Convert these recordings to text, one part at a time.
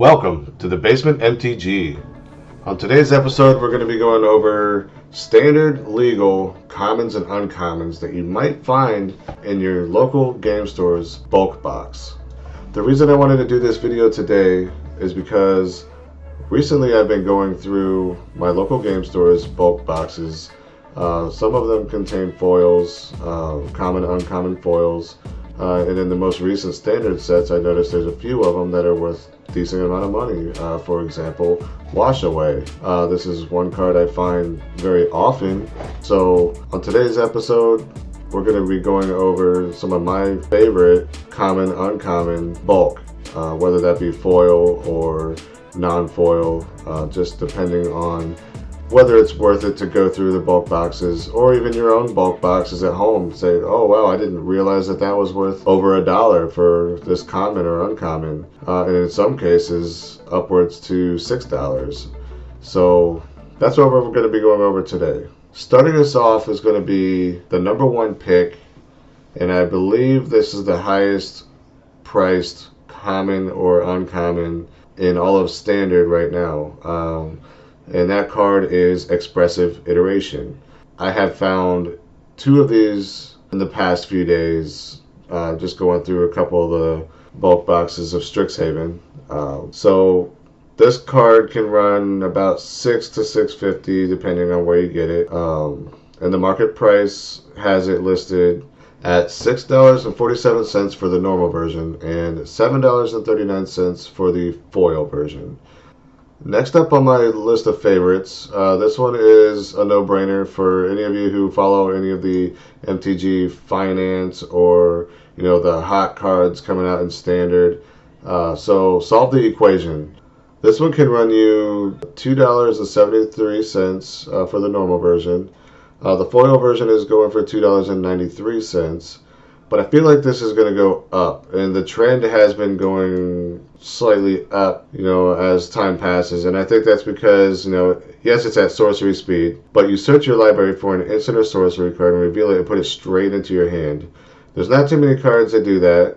Welcome to the Basement MTG. On today's episode, we're going to be going over standard, legal, commons, and uncommons that you might find in your local game store's bulk box. The reason I wanted to do this video today is because recently I've been going through my local game store's bulk boxes. Some of them contain foils, common, uncommon foils. And in the most recent standard sets, I noticed there's a few of them that are worth a decent amount of money. For example, Wash Away. This is one card I find very often. So on today's episode, we're going to be going over some of my favorite common, uncommon bulk, whether that be foil or non-foil, just depending on whether it's worth it to go through the bulk boxes or even your own bulk boxes at home. Say, oh wow, I didn't realize that was worth over $1 for this common or uncommon, and in some cases upwards to $6. So that's what we're going to be going over today. Starting us off is going to be the number one pick, and I believe this is the highest priced common or uncommon in all of standard right now. And that card is Expressive Iteration. I have found two of these in the past few days, just going through a couple of the bulk boxes of Strixhaven. So this card can run about $6 to $6.50 depending on where you get it. And the market price has it listed at $6.47 for the normal version and $7.39 for the foil version. Next up on my list of favorites, this one is a no-brainer for any of you who follow any of the MTG finance or the hot cards coming out in standard. So Solve the Equation. This one can run you $2.73 for the normal version. The foil version is going for $2.93. But I feel like this is going to go up, and the trend has been going slightly up, as time passes. And I think that's because, yes, it's at sorcery speed, but you search your library for an instant or sorcery card and reveal it and put it straight into your hand. There's not too many cards that do that.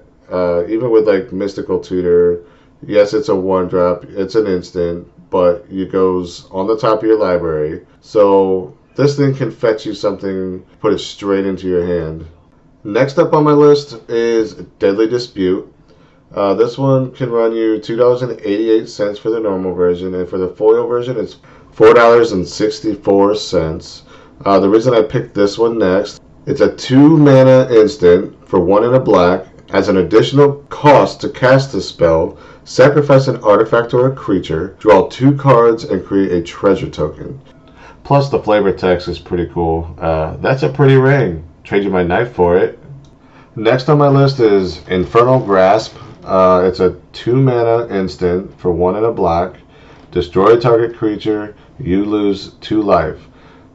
Even with like Mystical Tutor, yes, it's a 1-drop, it's an instant, but it goes on the top of your library. So this thing can fetch you something, put it straight into your hand. Next up on my list is Deadly Dispute. This one can run you $2.88 for the normal version, and for the foil version it's $4.64. The reason I picked this one next, it's a 2-mana instant for 1 and a black. As an additional cost to cast this spell, sacrifice an artifact or a creature, draw 2 cards, and create a treasure token. Plus the flavor text is pretty cool. That's a pretty ring. Trade you my knife for it. Next on my list is Infernal Grasp. It's a 2-mana instant for 1 and a black. Destroy target creature, you lose 2 life.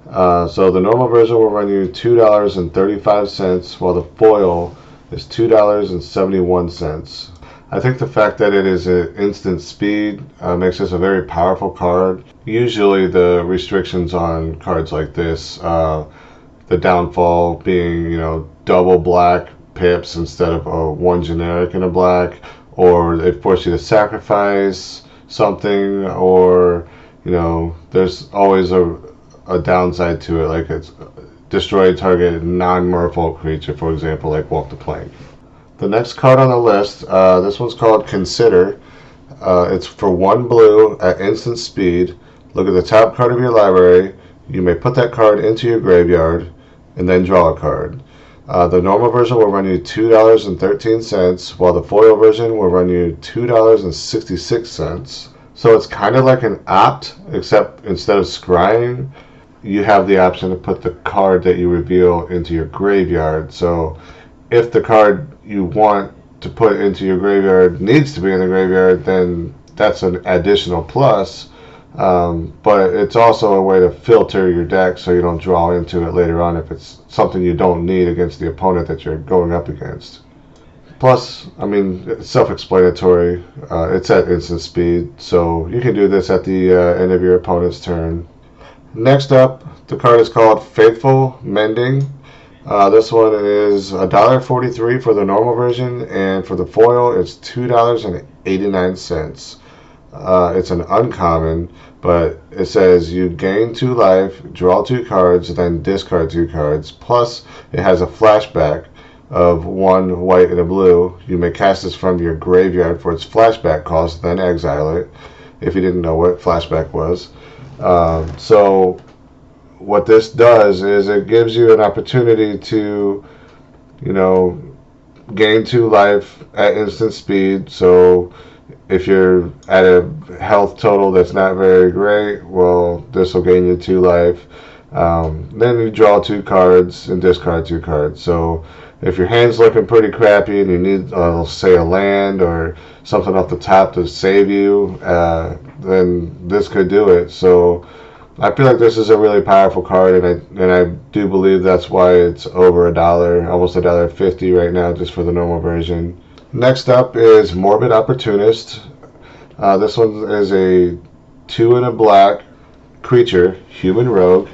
So the normal version will run you $2.35, while the foil is $2.71. I think the fact that it is an instant speed makes this a very powerful card. Usually the restrictions on cards like this, the downfall being, double black pips instead of 1 generic and a black, or they force you to sacrifice something, or, there's always a downside to it, like it's destroy target non-merfolk creature, for example, like Walk the Plank. The next card on the list, this one's called Consider. It's for 1 blue at instant speed. Look at the top card of your library. You may put that card into your graveyard and then draw a card. The normal version will run you $2.13, while the foil version will run you $2.66. So it's kind of like an opt, except instead of scrying, you have the option to put the card that you reveal into your graveyard. So if the card you want to put into your graveyard needs to be in the graveyard, then that's an additional plus. But it's also a way to filter your deck so you don't draw into it later on if it's something you don't need against the opponent that you're going up against. Plus, it's self-explanatory. It's at instant speed, so you can do this at the end of your opponent's turn. Next up, the card is called Faithful Mending. This one is $1.43 for the normal version, and for the foil it's $2.89. It's an uncommon, but it says you gain 2 life, draw 2 cards, then discard 2 cards. Plus, it has a flashback of 1 white and a blue. You may cast this from your graveyard for its flashback cost, then exile it, if you didn't know what flashback was. So what this does is it gives you an opportunity to, gain 2 life at instant speed. So if you're at a health total that's not very great, well, this will gain you 2 life. Then you draw 2 cards and discard 2 cards. So if your hand's looking pretty crappy and you need, say, a land or something off the top to save you, then this could do it. So I feel like this is a really powerful card, and I do believe that's why it's over $1, almost $1.50 right now, just for the normal version. Next up is Morbid Opportunist. This one is a 2 and a black creature, human rogue.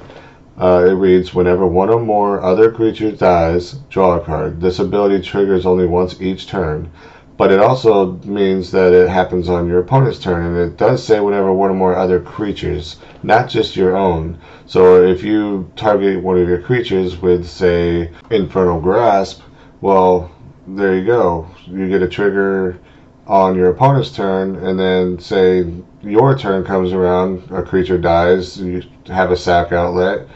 It reads, whenever 1 or more other creatures dies, draw a card. This ability triggers only once each turn, but it also means that it happens on your opponent's turn, and it does say whenever 1 or more other creatures, not just your own. So if you target one of your creatures with, say, Infernal Grasp, well, there you go. You get a trigger on your opponent's turn, and then, say, your turn comes around, a creature dies, you have a sack outlet,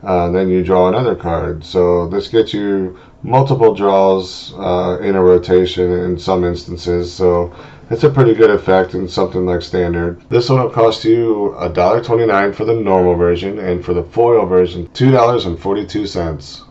then you draw another card. So this gets you multiple draws in a rotation in some instances. So it's a pretty good effect in something like Standard. This one will cost you $1.29 for the normal version, and for the foil version, $2.42.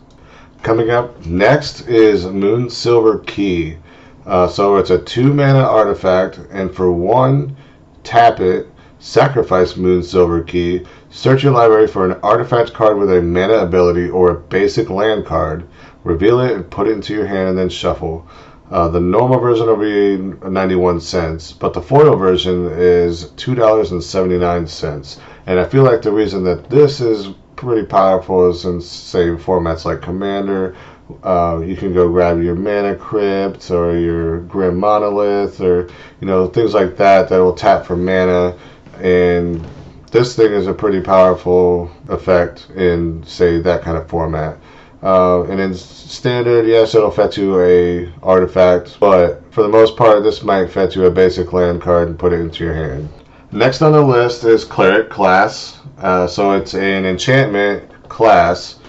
Coming up next is Moonsilver Key. So it's a 2 mana artifact, and for 1, tap it, sacrifice Moonsilver Key, search your library for an artifact card with a mana ability or a basic land card, reveal it and put it into your hand, and then shuffle. The normal version will be 91 cents, but the foil version is $2.79. And I feel like the reason that this is pretty powerful is in, say, formats like Commander. You can go grab your Mana Crypt or your Grim Monolith, or things like that will tap for mana, and this thing is a pretty powerful effect in, say, that kind of format. And in Standard, yes, it'll fetch you a artifact, but for the most part, this might fetch you a basic land card and put it into your hand. Next on the list is Cleric class. So it's an enchantment class.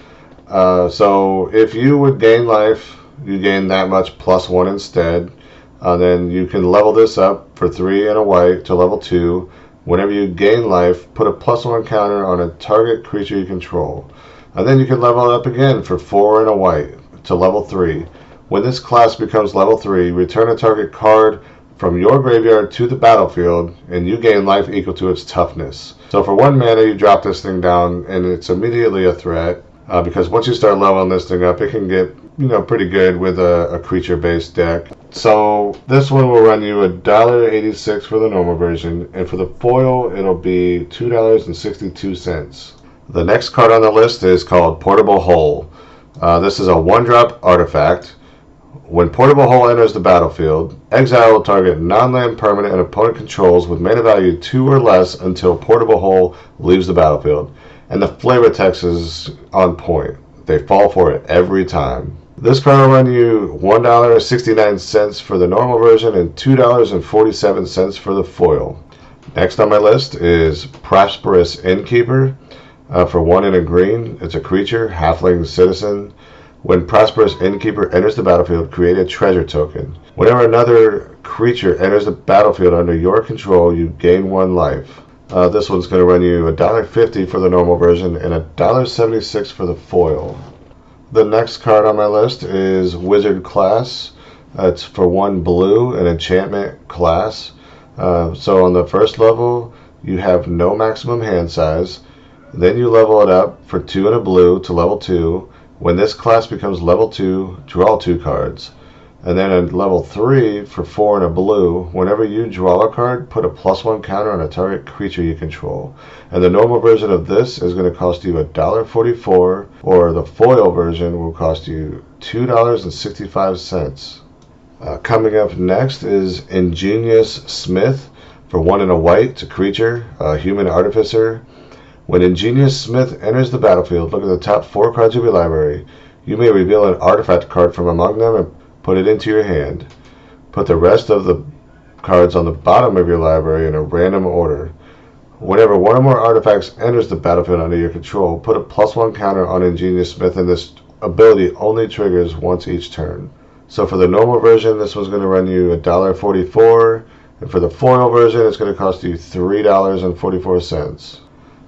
So if you would gain life, you gain that much plus 1 instead. Then you can level this up for 3 and a white to level 2. Whenever you gain life, put a +1 counter on a target creature you control. And then you can level it up again for 4 and a white to level 3. When this class becomes level 3, return a target card from your graveyard to the battlefield, and you gain life equal to its toughness. So for 1 mana, you drop this thing down, and it's immediately a threat, because once you start leveling this thing up, it can get pretty good with a creature-based deck. So this one will run you $1.86 for the normal version, and for the foil, it'll be $2.62. The next card on the list is called Portable Hole. This is a 1-drop artifact. When Portable Hole enters the battlefield, exile a target non-land permanent an opponent controls with mana value 2 or less until Portable Hole leaves the battlefield. And the flavor text is on point. They fall for it every time. This card will run you $1.69 for the normal version and $2.47 for the foil. Next on my list is Prosperous Innkeeper. For 1 and a green, it's a creature, halfling citizen. When Prosperous Innkeeper enters the battlefield, create a treasure token. Whenever another creature enters the battlefield under your control, you gain 1 life. This one's going to run you $1.50 for the normal version and $1.76 for the foil. The next card on my list is Wizard class. It's for 1 blue, an enchantment class. So on the first level, you have no maximum hand size. Then you level it up for 2 and a blue to level 2. When this class becomes level 2, draw 2 cards. And then at level 3, for 4 and a blue, whenever you draw a card, put a +1 counter on a target creature you control. And the normal version of this is going to cost you $1.44, or the foil version will cost you $2.65. Coming up next is Ingenius Smith. For 1 and a white, it's a creature, a human artificer. When Ingenius Smith enters the battlefield, look at the top 4 cards of your library. You may reveal an artifact card from among them and put it into your hand. Put the rest of the cards on the bottom of your library in a random order. Whenever one or more artifacts enters the battlefield under your control, put a +1 counter on Ingenius Smith, and this ability only triggers once each turn. So for the normal version, this one's going to run you $1.44, and for the foil version, it's going to cost you $3.44.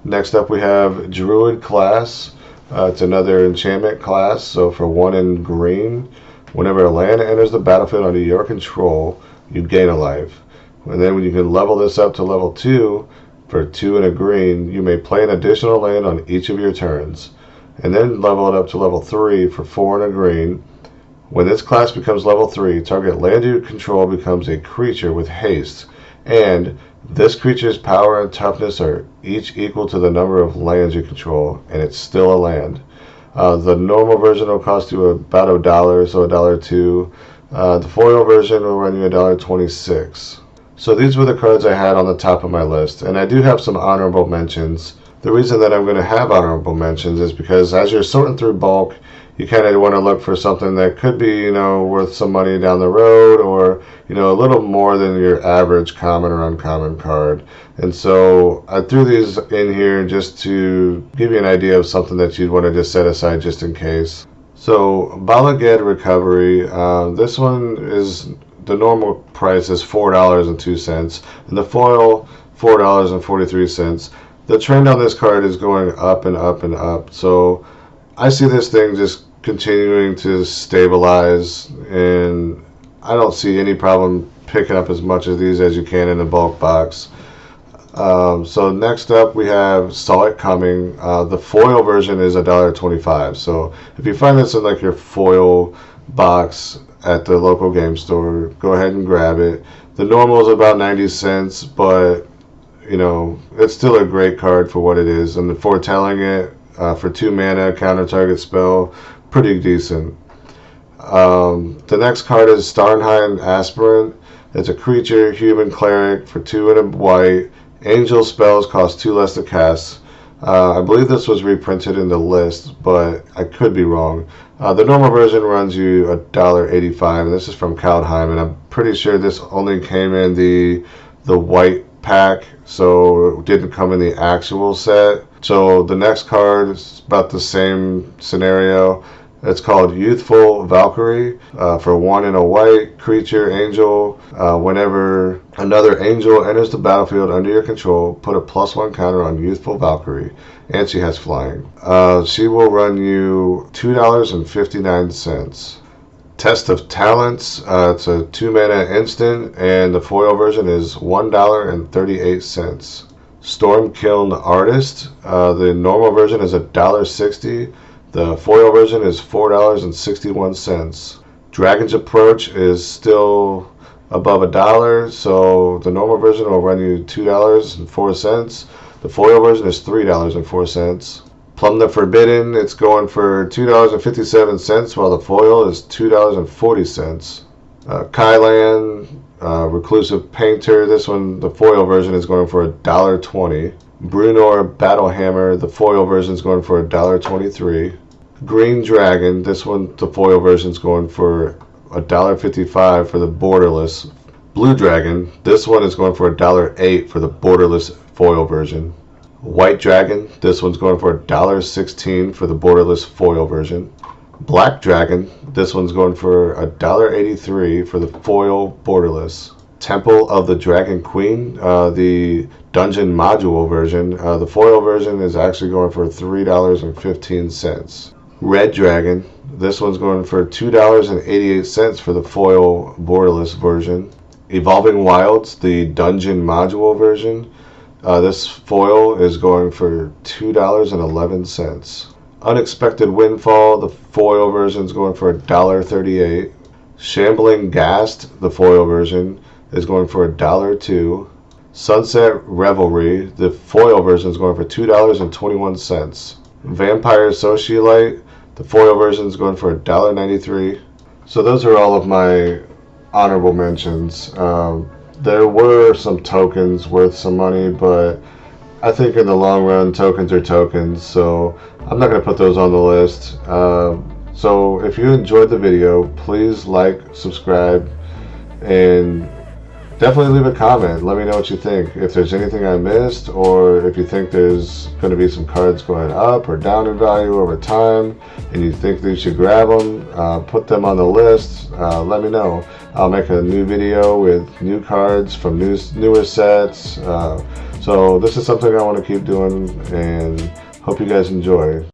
Next up, we have Druid class. It's another enchantment class. So for 1 in green, whenever a land enters the battlefield under your control, you gain a life. And then when you can level this up to level 2, for 2 in a green, you may play an additional land on each of your turns. And then level it up to level 3 for 4 in a green. When this class becomes level 3, target land you control becomes a creature with haste, and this creature's power and toughness are each equal to the number of lands you control, and it's still a land. The normal version will cost you about $1, so $1.02. The foil version will run you $1.26. So these were the cards I had on the top of my list, and I do have some honorable mentions. The reason that I'm going to have honorable mentions is because as you're sorting through bulk, you kind of want to look for something that could be, worth some money down the road, or, a little more than your average common or uncommon card. And so I threw these in here just to give you an idea of something that you'd want to just set aside just in case. So Balaged Recovery, this one is, the normal price is $4.02, and the foil $4.43. The trend on this card is going up and up and up. So I see this thing just continuing to stabilize, and I don't see any problem picking up as much of these as you can in a bulk box. So next up we have Saw It Coming. The foil version is $1.25. So if you find this in like your foil box at the local game store, go ahead and grab it. The normal is about 90 cents, but it's still a great card for what it is. And the foretelling it, for 2 mana, counter target spell, pretty decent. The next card is Starnheim Aspirin. It's a creature, human cleric, for 2 and a white. Angel spells cost 2 less to cast. I believe this was reprinted in the list, but I could be wrong. The normal version runs you $1.85, and this is from Kaldheim, and I'm pretty sure this only came in the white pack, so it didn't come in the actual set. So the next card is about the same scenario. It's called Youthful Valkyrie. For 1 in a white, creature, angel. Whenever another angel enters the battlefield under your control, put a +1 counter on Youthful Valkyrie, and she has flying. She will run you $2.59. Test of Talents. It's a 2 mana instant, and the foil version is $1.38. Storm Kiln Artist. The normal version is $1.60. The foil version is $4.61. Dragon's Approach is still above $1, so the normal version will run you $2.04. The foil version is $3.04. Plum the Forbidden, it's going for $2.57, while the foil is $2.40. Thailand Reclusive Painter, this one, the foil version is going for $1.20. Brunor Battlehammer, the foil version is going for $1.23. Green Dragon, this one, the foil version is going for $1.55 for the borderless. Blue Dragon, this one is going for $1.08 for the borderless foil version. White Dragon, this one's going for $1.16 for the borderless foil version. Black Dragon, this one's going for $1.83 for the foil borderless. Temple of the Dragon Queen, the dungeon module version, the foil version is actually going for $3.15. Red Dragon, this one's going for $2.88 for the foil borderless version. Evolving Wilds, the dungeon module version, this foil is going for $2.11. Unexpected Windfall, the foil version is going for $1.38. Shambling Ghast, the foil version, is going for $1.02. Sunset Revelry, the foil version, is going for $2.21. Vampire Socialite, the foil version, is going for $1.93. So those are all of my honorable mentions. there were some tokens worth some money, but I think in the long run, tokens are tokens, so I'm not going to put those on the list. So if you enjoyed the video, please like, subscribe, and definitely leave a comment. Let me know what you think. If there's anything I missed, or if you think there's going to be some cards going up or down in value over time, and you think that you should grab them, put them on the list. Let me know. I'll make a new video with new cards from newer sets. So this is something I want to keep doing, and hope you guys enjoy.